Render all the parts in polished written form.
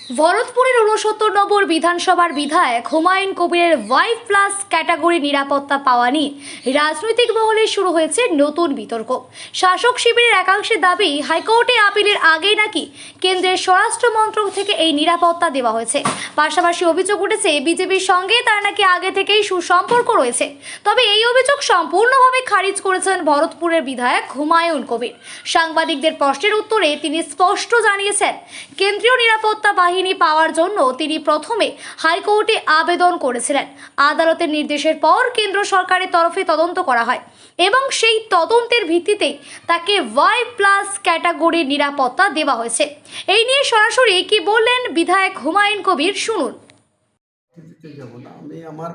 ভরতপুরের ৬৯ নম্বর বিধানসভার বিধায়ক হুমায়ুন কবিরের Y+ ক্যাটাগরি নিরাপত্তা পাওয়া নিয়ে রাজনৈতিক মহলে শুরু হয়েছে নতুন বিতর্ক। শাসক শিবিরের একাংশের দাবি, হাইকোর্টে আপিলের আগেই নাকি কেন্দ্রের স্বরাষ্ট্র মন্ত্রক থেকে এই নিরাপত্তা দেওয়া হয়েছে। পাশাপাশি অভিযোগ উঠেছে, বিজেপির সঙ্গে তার নাকি আগে থেকেই সুসম্পর্ক রয়েছে। তবে এই অভিযোগ সম্পূর্ণভাবে খারিজ করেছেন ভরতপুরের বিধায়ক হুমায়ুন কবির। সাংবাদিকদের প্রশ্নের উত্তরে তিনি স্পষ্ট জানিয়েছেন, কেন্দ্রীয় নিরাপত্তা বাহিনী পাওয়ার জন্য তিনি প্রথমে হাইকোর্টে আবেদন করেছিলেন। আদালতের নির্দেশের পর কেন্দ্র সরকারের তরফে তদন্ত করা হয় এবং সেই তদন্তের ভিত্তিতেই তাকে Y+ ক্যাটাগরির নিরাপত্তা দেওয়া হয়েছে। এই নিয়ে সরাসরি কি বললেন বিধায়ক হুমায়ুন কবির, শুনুন। যাব না, আমি আমার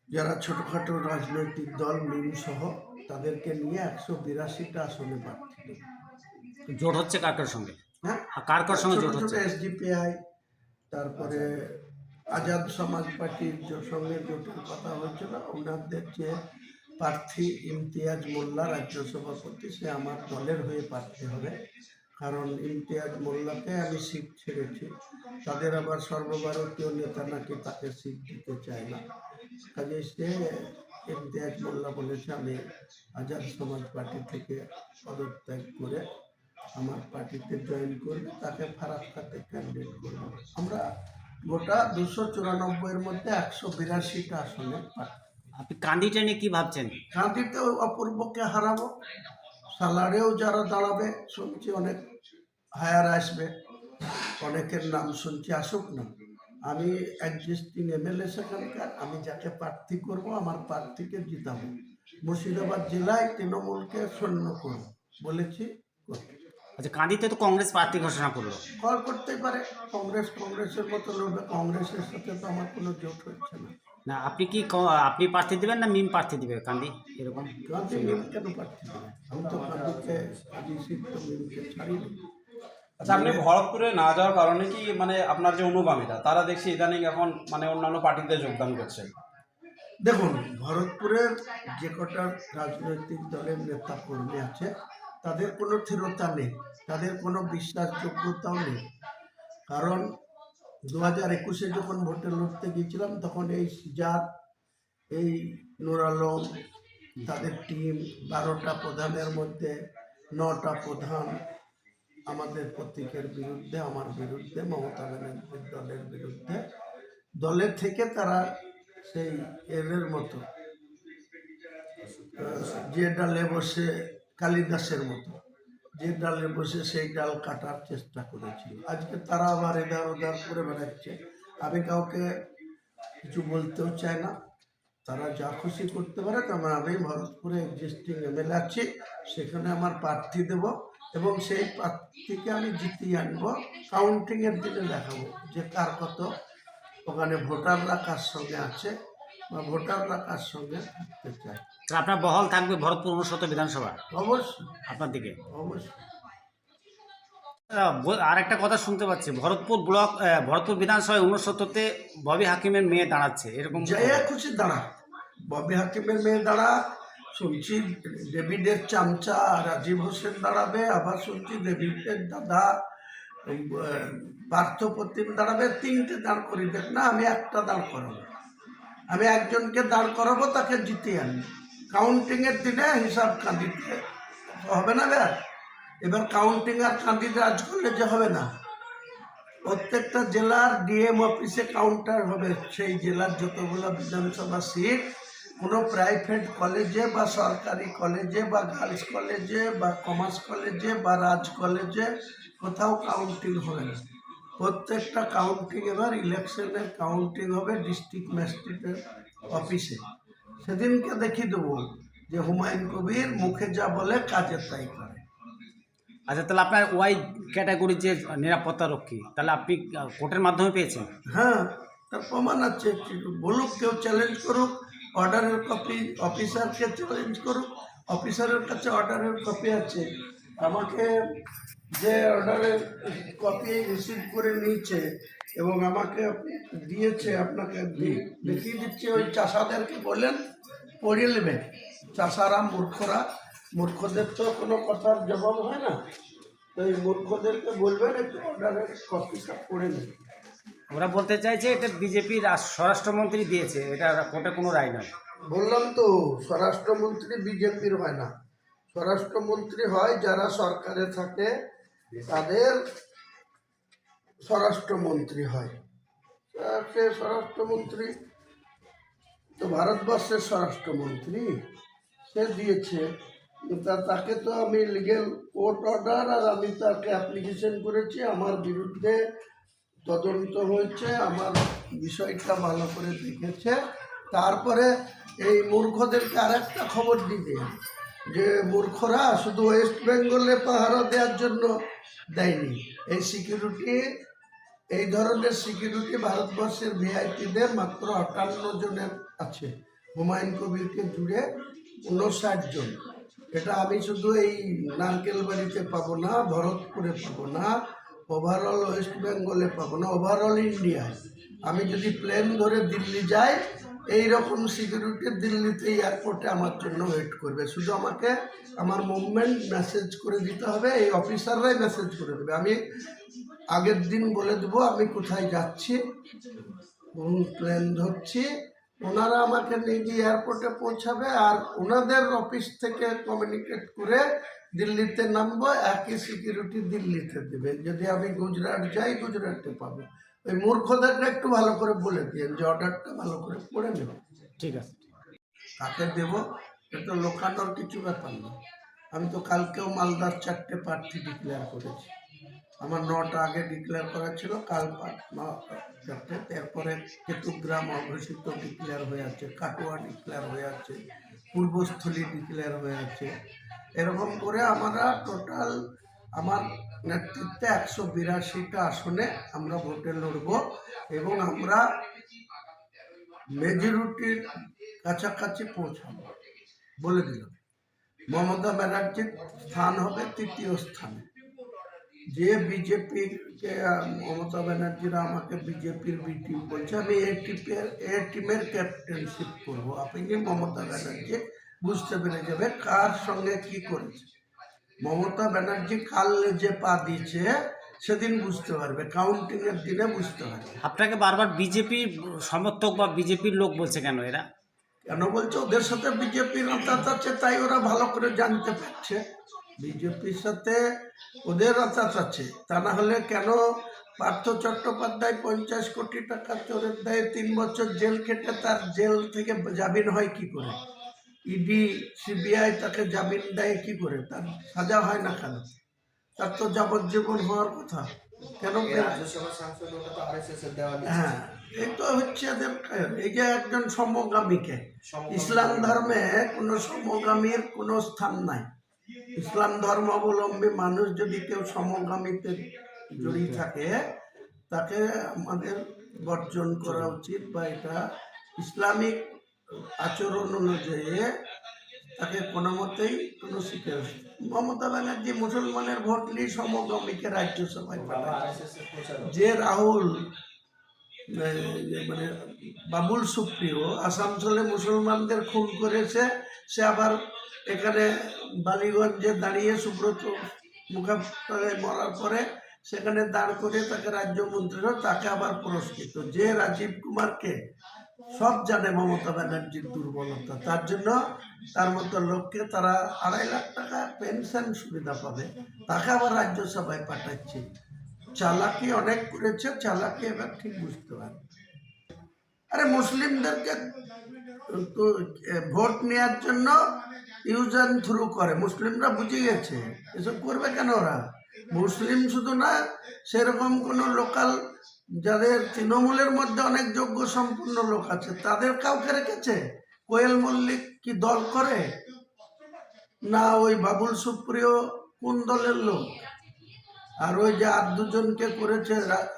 যারা ছোটখাটো রাজনৈতিক দল মিম সহ তাদেরকে নিয়ে ১৮২টা আসনে প্রার্থী দেব। জোট হচ্ছে কার কার সঙ্গে? হ্যাঁ, কার সঙ্গে জোট হচ্ছে? এসডিপিআই, তারপরে আজাদ সমাজ পার্টির সঙ্গে জোটের কথা হয়েছিল। ওনাদের যে প্রার্থী ইমতিয়াজ মোল্লা রাজ্য সভাপতি, সে আমার দলের হয়ে প্রার্থী হবে, কারণ ইমতিয়াজ মোল্লাকে আমি সিট ছেড়েছি। তাদের আবার সর্বভারতীয় নেতা নাকি তাকে সিট দিতে চায় না, কাজে সে ইমতিয়াজ মোল্লা বলেছে আমি আজাদ সমাজ পার্টি থেকে পদত্যাগ করে আমার পার্টিতে জয়েন করবে, তাকে ফারাক্কাতে ক্যান্ডিডেট করবে। আমরা গোটা ২৯৪-এর মধ্যে ১৮২টা আসনে প্রার্থী। আপনি কান্দিটা নিয়ে কি ভাবছেন? কাঁদিতে অপূর্বকে হারাবো, সালারেও যারা দাঁড়াবে শুনছি অনেক হায়ার আসবে, অনেকের নাম শুনছি, আসুক না। আমি এক্সিস্টিং এমএলএ সেখানকার, আমি যাকে প্রার্থী করব আমার প্রার্থীকে জিতাবো। মুর্শিদাবাদ জেলায় তৃণমূলকে শূন্য করব বলেছি, করতে। আচ্ছা, কান্দিতে তো কংগ্রেস প্রার্থী ঘোষণা করলো। কল করতেই পারে, কংগ্রেসের মতো লড়বে, কংগ্রেসের সাথে তো আমার কোনো জোট হচ্ছে না। না, আপনি প্রার্থী দিবেন না মিম প্রার্থী দিবে কান্দি এরকম? কাঁদি মিম কেন প্রার্থী দেবে? আমি তো কাঁদিকে আদি সিট তো মিমকে ছাড়িনি। আচ্ছা, আপনি ভরতপুরে না যাওয়ার কারণে কি মানে আপনার যে অনুগামীরা তারা দেখছি ইদানিং এখন মানে অন্যান্য পার্টিতে যোগদান করছে? দেখুন, ভরতপুরের যে কটা রাজনৈতিক দলের নেতা কর্মী আছে তাদের কোনো স্থিরতা নেই, তাদের কোনো বিশ্বাসযোগ্যতাও নেই। কারণ 2021-এ যখন ভোটে লড়তে গিয়েছিলাম তখন এই সিজার, এই নূর আলম, তাদের টিম 12টা প্রধানের মধ্যে 9টা প্রধান আমাদের প্রতীকের বিরুদ্ধে, আমার বিরুদ্ধে, মমতা ব্যানার্জির দলের বিরুদ্ধে। দলের থেকে তারা সেই এর মতো যে ডালে বসে কালিদাসের মতো যে ডালে বসে সেই ডাল কাটার চেষ্টা করেছিল। আজকে তারা আবার এধার ওধার করে বেড়াচ্ছে। আমি কাউকে কিছু বলতেও চাই না, তারা যা খুশি করতে পারে। তবে আমি ভরতপুরে এক্সিস্টিং এমএলএ আছি, সেখানে আমার প্রার্থী দেব এবং সেই প্রার্থীকে আমি জিতিয়ে আনবো। কাউন্টিংয়ের দিনে দেখাবো যে কার কত ওখানে ভোটাররা কার সঙ্গে আছে বা ভোটাররা কার সঙ্গে থাকতে চায়। আপনার বহাল থাকবে ভরতপুর ৬৯ বিধানসভা অবশ্যই, আপনার দিকে? অবশ্যই। আর একটা কথা শুনতে পাচ্ছি, ভরতপুর বিধানসভায় ৬৯-তে ববি হাকিমের মেয়ে দাঁড়াচ্ছে, এরকম? জয়া খুশি দাঁড়া, ববি হাকিমের মেয়ে দাঁড়া, শুনছি ডেভিডের চামচা রাজীব হোসেন দাঁড়াবে, আবার শুনছি ডেভিডের দাদা পার্থপ্রতিম দাঁড়াবে। 3টে দাঁড় করিয়ে দেখ না, আমি একটা দাঁড় করাবো। আমি একজনকে দাঁড় করাবো, তাকে জিতিয়ে আনবো। কাউন্টিংয়ের দিনে হিসাব কাঁদিতে হবে না। এবার কাউন্টিং আর কাঁদিতে আজ করলে যে হবে না। প্রত্যেকটা জেলার ডিএম অফিসে কাউন্টার হবে। সেই জেলার যতগুলো বিধানসভা সিট, কোনো প্রাইভেট কলেজে বা সরকারি কলেজে বা গার্লস কলেজে বা কমার্স কলেজে বা রাজ কলেজে কোথাও কাউন্টিং হবে না। প্রত্যেকটা কাউন্টিং এবার ইলেকশনের কাউন্টিং হবে ডিস্ট্রিক্ট ম্যাজিস্ট্রেটের অফিসে। সেদিনকে দেখিয়ে দেবো যে হুমায়ুন কবির মুখে যা বলে কাজে তাই করে। আচ্ছা, তাহলে আপনার ওয়াই ক্যাটাগরির যে নিরাপত্তা রক্ষী, তাহলে আপনি কোর্টের মাধ্যমে পেয়েছেন? হ্যাঁ, তার প্রমাণ আছে। বলুক, কেউ চ্যালেঞ্জ করুক, অর্ডারের কপি অফিসারকে চ্যালেঞ্জ করুক, অফিসারের কাছে অর্ডারের কপি আছে। আমাকে যে অর্ডারের কপি রিসিভ করে নিয়েছে এবং আমাকে দিয়েছে, আপনাকে দেখিয়ে দিচ্ছে। ওই চাষাদেরকে বলেন পড়িয়ে নেবে। চাষারা মূর্খরা, মূর্খদের তো কোনো কথার জবাব হয় না। তো এই মূর্খদেরকে বলবেন একটু অর্ডারের কপিটা পড়ে নেন। ওরা বলতে চাইছে এটা বিজেপির স্বরাষ্ট্রমন্ত্রী দিয়েছে, এটা কোর্টে কোনো রায় নয়। বললাম তো স্বরাষ্ট্রমন্ত্রী বিজেপির হয় না, স্বরাষ্ট্রমন্ত্রী হয় যারা সরকারে থাকে তাদের স্বরাষ্ট্রমন্ত্রী হয়। সে স্বরাষ্ট্রমন্ত্রী তো ভারতবর্ষের স্বরাষ্ট্রমন্ত্রী, সে দিয়েছে। তাকে তো আমি লিগেল কোর্ট অর্ডার আর আমি তাকে অ্যাপ্লিকেশন করেছি, আমার বিরুদ্ধে তদন্ত হয়েছে, আমার বিষয়টা ভালো করে দেখেছে। তারপরে এই মূর্খদেরকে আরেকটা খবর দিবে যে মূর্খরা শুধু ওয়েস্ট বেঙ্গলে পাহারা দেওয়ার জন্য দেয়নি, এই সিকিউরিটি, এই ধরনের সিকিউরিটি ভারতবর্ষের ভিআইপিদের মাত্র 58 জনের আছে, হুমায়ুন কবিরকে জুড়ে 59 জন। এটা আমি শুধু এই নারকেলবাড়িতে পাবো না, ভরতপুরে পাবো না, ওভারঅল ওয়েস্ট বেঙ্গলে পাবো না, ওভারঅল ইন্ডিয়ায়। আমি যদি প্লেন ধরে দিল্লি যাই, এই রকম সিকিউরিটি দিল্লিতে এয়ারপোর্টে আমার জন্য ওয়েট করবে। শুধু আমাকে আমার মুভমেন্ট মেসেজ করে দিতে হবে, এই অফিসাররাই মেসেজ করে দেবে। আমি আগের দিন বলে দেবো আমি কোথায় যাচ্ছি, কোন প্লেন ধরছি, ওনারা আমাকে নিয়ে গিয়ে এয়ারপোর্টে পৌঁছাবে আর ওনাদের অফিস থেকে কমিউনিকেট করে দিল্লিতে নামবো, একই সিকিউরিটি দিল্লিতে দেবে। যদি আমি গুজরাট যাই, গুজরাটে পাবো। ওই মূর্খদেরকে একটু ভালো করে বলে দিন যে অর্ডারটা ভালো করে পড়ে নেব। ঠিক আছে। কাকে দেব এটা লোকানোর কিছু ব্যাপার না। আমি তো কালকেও মালদার 4টে প্রার্থী ডিক্লেয়ার করেছি, আমার 9টা আগে ডিক্লেয়ার করা ছিল, কাল 4টে, তারপরে কেতুগ্রাম অঘোষিত ডিক্লেয়ার হয়ে আছে, কাটোয়া ডিক্লেয়ার হয়ে আছে, পূর্বস্থলী ডিক্লেয়ার হয়ে আছে। এরকম করে আমরা টোটাল আমার নেতৃত্বে 182টা আসনে আমরা ভোটে লড়ব এবং আমরা মেজরিটির কাছাকাছি পৌঁছাবো বলে দিলাম। মমতা ব্যানার্জির স্থান হবে 3য় স্থানে। যে বিজেপিকে মমতা ব্যানার্জিরা আমাকে বিজেপির বি টিম বলছে, আমি এ টিমের ক্যাপ্টেনশিপ করবো। আপনি মমতা ব্যানার্জি বুঝতে পেরে যাবে কার সঙ্গে কি করেছে। মমতা ব্যানার্জি কাল যে পা দিয়েছে সেদিন বুঝতে পারবে, কাউন্টিংয়ের দিনে বুঝতে পারবে। আপনাকে বারবার বিজেপির সমর্থক বা বিজেপির লোক বলছে কেন এরা? কেন বলছে? ওদের সাথে বিজেপির আতাত আছে, তাই ওরা ভালো করে জানতে পারছে বিজেপির সাথে ওদের আতাত আছে। তা না হলে কেন পার্থ চট্টোপাধ্যায় 50 কোটি টাকা চোরের দায়ে 3 বছর জেল খেটে তার জেল থেকে জামিন হয় কি করে? ইডি সিবিআই তাকে জামিন দেয় কি করে? তার সাজা হয় না কেন? তার তো যাবজ্জীবন হওয়ার কথা, কেন? হ্যাঁ, এই তো হচ্ছে এদের। এই যে একজন সমগামীকে, ইসলাম ধর্মে কোনো সমগামীর কোনো স্থান নাই। ইসলাম ধর্মাবলম্বী মানুষ যদি কেউ সমগামীতে জড়িয়ে থাকে তাকে আমাদের বর্জন করা উচিত, বা এটা ইসলামিক আচরণ অনুযায়ী তাকে কোনো মতেই কোনো শিকার। মমতা ব্যানার্জি মুসলমানের ভোট নিয়ে সমগামীকে রাজ্যসভায় পাঠাচ্ছে। যে রাহুল মানে বাবুল সুপ্রিয় আসানসোলে মুসলমানদের খুন করেছে, সে আবার এখানে বালিগঞ্জে দাঁড়িয়ে সুব্রত মুখোপাধ্যায় মরার পরে সেখানে দাঁড় করে তাকে রাজ্যমন্ত্রী, তাকে আবার পুরস্কৃত। যে রাজীব কুমারকে সব জানে মমতা ব্যানার্জির দুর্বলতা, তার জন্য তার মতো লোককে তারা 2.5 লাখ টাকা পেনশন সুবিধা পাবে, তাকে আবার রাজ্যসভায় পাঠাচ্ছে। চালাকি অনেক করেছে, চালাকি এবার ঠিক বুঝতে পারে। আরে মুসলিমদেরকে তো ভোট নেওয়ার জন্য ইউজ অ্যান্ড থ্রু করে, মুসলিমরা বুঝে গেছে। এসব করবে কেন ওরা? মুসলিম শুধু না, সেরকম কোনো লোকাল যাদের তৃণমূলের মধ্যে অনেক যোগ্য সম্পন্ন লোক আছে তাদের কাউকে রেখেছে? কোয়েল মল্লিক কি দল করে না? ওই বাবুল সুপ্রিয় কোন দলের লোক? আর ওই যে আর দুজনকে করেছে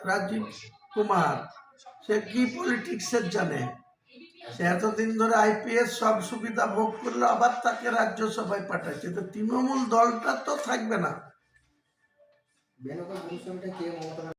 রাজীব কুমার, সে কি পলিটিক্সের জানে? সে এতদিন ধরে আইপিএস সব সুবিধা ভোগ করলো, আবার তাকে রাজ্যসভায় পাঠাচ্ছে। তো তৃণমূল দলটা তো থাকবে না।